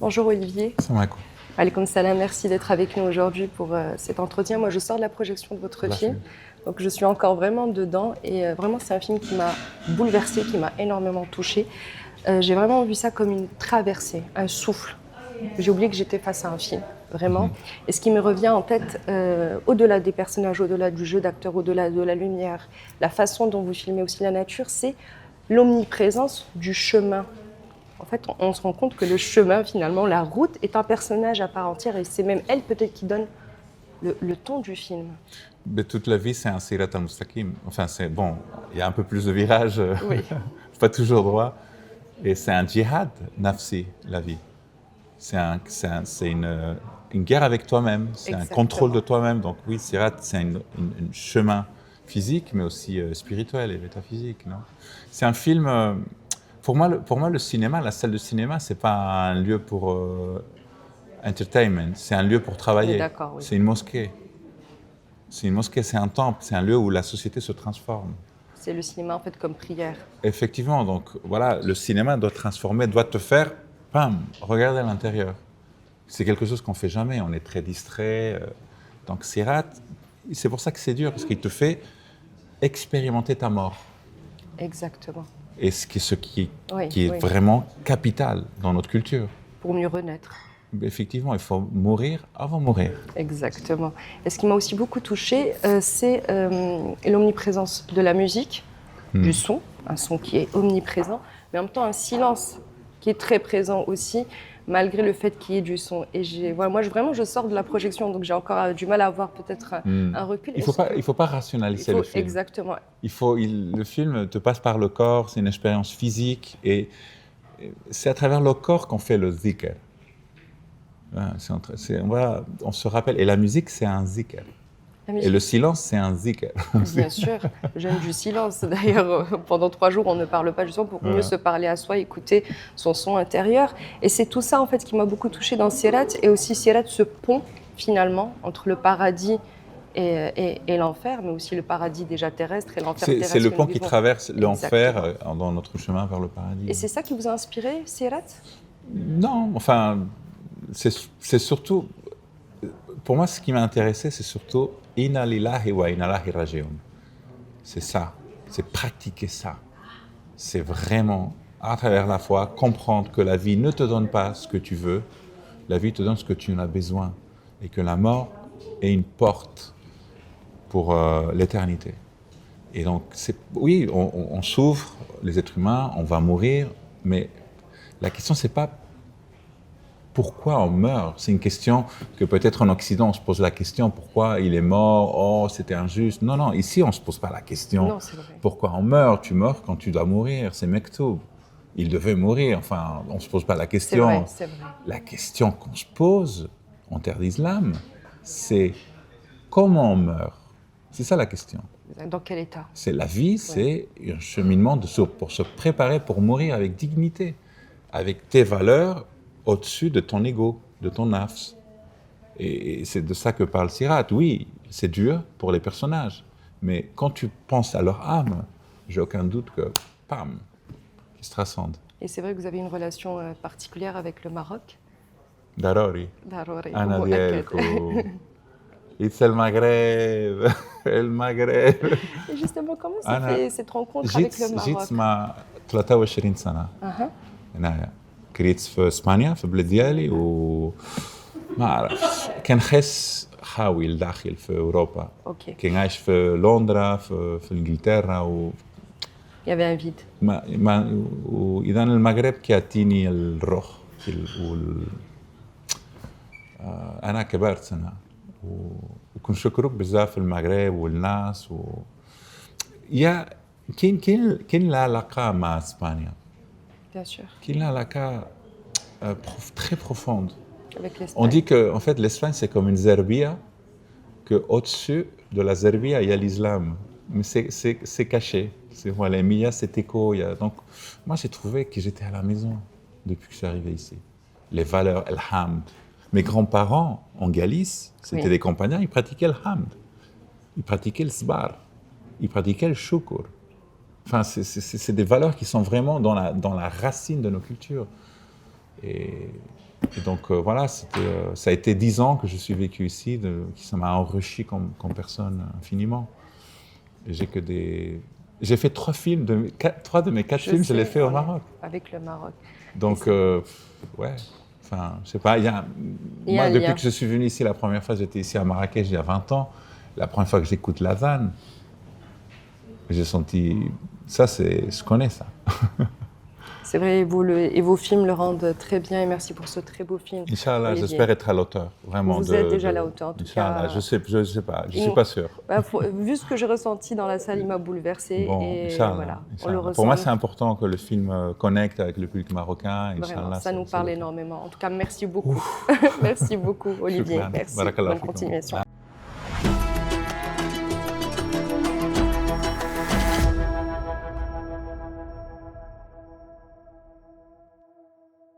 Bonjour Olivier. Assalamu alaikum. Alaykoum salam, merci d'être avec nous aujourd'hui pour cet entretien. Moi, je sors de la projection de votre film, donc je suis encore vraiment dedans et vraiment c'est un film qui m'a bouleversée, qui m'a énormément touchée. J'ai vraiment vu ça comme une traversée, un souffle. J'ai oublié que j'étais face à un film, vraiment. Et ce qui me revient en tête, au-delà des personnages, au-delà du jeu d'acteur, au-delà de la lumière, la façon dont vous filmez aussi la nature, c'est l'omniprésence du chemin. En fait, on se rend compte que le chemin, finalement, la route, est un personnage à part entière et c'est même elle peut-être qui donne le ton du film. Mais toute la vie, c'est un sirat al-mustaqim. Enfin, c'est bon, il y a un peu plus de virages, Oui. pas toujours droit. Et c'est un djihad nafsi, la vie. C'est une guerre avec toi-même, c'est un contrôle de toi-même. Donc oui, sirat, c'est un chemin physique, mais aussi spirituel et métaphysique. Non, c'est un film... pour moi, le cinéma, la salle de cinéma, c'est pas un lieu pour entertainment, c'est un lieu pour travailler. D'accord, oui. C'est une mosquée. C'est une mosquée, c'est un temple, c'est un lieu où la société se transforme. C'est le cinéma en fait comme prière. Effectivement, donc voilà, le cinéma doit transformer, doit te faire, pam, regarder à l'intérieur. C'est quelque chose qu'on fait jamais, on est très distrait. Donc Sirat, c'est pour ça que c'est dur, parce qu'il te fait expérimenter ta mort. Exactement. Et ce qui Oui, est oui. vraiment capital dans notre culture. Pour mieux renaître. Effectivement, il faut mourir avant de mourir. Exactement. Et ce qui m'a aussi beaucoup touchée, c'est l'omniprésence de la musique, du son, un son qui est omniprésent, mais en même temps un silence qui est très présent aussi, malgré le fait qu'il y ait du son. Et voilà, moi, vraiment, je sors de la projection, donc j'ai encore du mal à avoir peut-être un recul. Il faut pas rationaliser le film. Exactement. Le film te passe par le corps, c'est une expérience physique, et c'est à travers le corps qu'on fait le zikr. On se rappelle, et la musique, c'est un zikr. Et le silence, c'est un zikr. Bien sûr, jeûne du silence. D'ailleurs, pendant 3 jours, on ne parle pas justement pour mieux se parler à soi, écouter son son intérieur. Et c'est tout ça, en fait, qui m'a beaucoup touchée dans Sirat. Et aussi Sirat, ce pont, finalement, entre le paradis et l'enfer, mais aussi le paradis déjà terrestre et l'enfer terrestre. C'est le pont qui traverse l'enfer dans notre chemin vers le paradis. Et c'est ça qui vous a inspiré, Sirat? Non, enfin, c'est surtout... Pour moi, ce qui m'a intéressé, c'est surtout « Inna lillahi wa inna ilaihi raji'un ». C'est ça, c'est pratiquer ça. C'est vraiment, à travers la foi, comprendre que la vie ne te donne pas ce que tu veux, la vie te donne ce que tu en as besoin, et que la mort est une porte pour l'éternité. Et donc, oui, on souffre, les êtres humains, on va mourir, mais la question, c'est pas pourquoi on meurt. C'est une question que peut-être en Occident, on se pose la question, pourquoi il est mort, oh, c'était injuste. Non, non, ici, on ne se pose pas la question. Non, c'est vrai. Pourquoi on meurt? Tu meurs quand tu dois mourir, c'est Mektoub. Il devait mourir, enfin, on ne se pose pas la question. C'est vrai. La question qu'on se pose en terre d'islam, c'est comment on meurt? C'est ça la question. Dans quel état? C'est la vie, c'est un cheminement pour se préparer pour mourir avec dignité, avec tes valeurs au-dessus de ton ego, de ton nafs. Et c'est de ça que parle Sirat. Oui, c'est dur pour les personnages, mais quand tu penses à leur âme, j'ai aucun doute que, pam, ils se transcendent. Et c'est vrai que vous avez une relation particulière avec le Maroc. Darori. Darori. Ana dielko. It's el Maghreb. El Maghreb. Et justement, comment s'est fait cette rencontre avec le Maroc? جيت مع 23 سنة. هنايا. كريت في اسبانيا في بلاد ديالي وما عرفتش كان خاوي الداخل في اوروبا. اوكي. كان عايش في لندن في انجلترا Il y avait un vide. واذا المغرب كيعطيني الروح انا كبرت هنا وكنشكرك بزاف المغرب والناس كاين العلاقة مع اسبانيا. Bien sûr. Qui a la cas très profonde. Avec l'Espagne. On dit que en fait, l'Espagne, c'est comme une zerbia, qu'au-dessus de la zerbia, il y a l'islam. Mais c'est caché. Voilà, il y a cet écho. Donc, moi, j'ai trouvé que j'étais à la maison depuis que je suis arrivé ici. Les valeurs, el hamd. Mes grands-parents, en Galice, c'était des compagnons, ils pratiquaient le hamd. Ils pratiquaient le sbar. Ils pratiquaient le shukr. Enfin, c'est des valeurs qui sont vraiment dans la racine de nos cultures. Et donc voilà, ça a été 10 ans que je suis vécu ici, ça m'a enrichi comme personne infiniment. Et j'ai fait 3 films, 3 de mes 4 films, je les ai fait au Maroc. Avec le Maroc. Donc, ouais, enfin, je sais pas, moi, depuis que je suis venu ici la première fois, j'étais ici à Marrakech il y a 20 ans, la première fois que j'écoute l'adhan, j'ai senti, je connais ça. C'est vrai, et vos films le rendent très bien, et merci pour ce très beau film. Inch'Allah, j'espère être à l'auteur, vraiment. Vous êtes déjà à la hauteur, en tout cas. Je sais pas, je suis pas sûr. Vu ce que j'ai ressenti dans la salle, il m'a bouleversée. Bon, et Inch'Allah, voilà, Inch'Allah. On le ressent. Pour moi, c'est important que le film connecte avec le public marocain. Vraiment, ça nous parle énormément. En tout cas, merci beaucoup. Merci beaucoup, Olivier. Merci. Bonne continuation.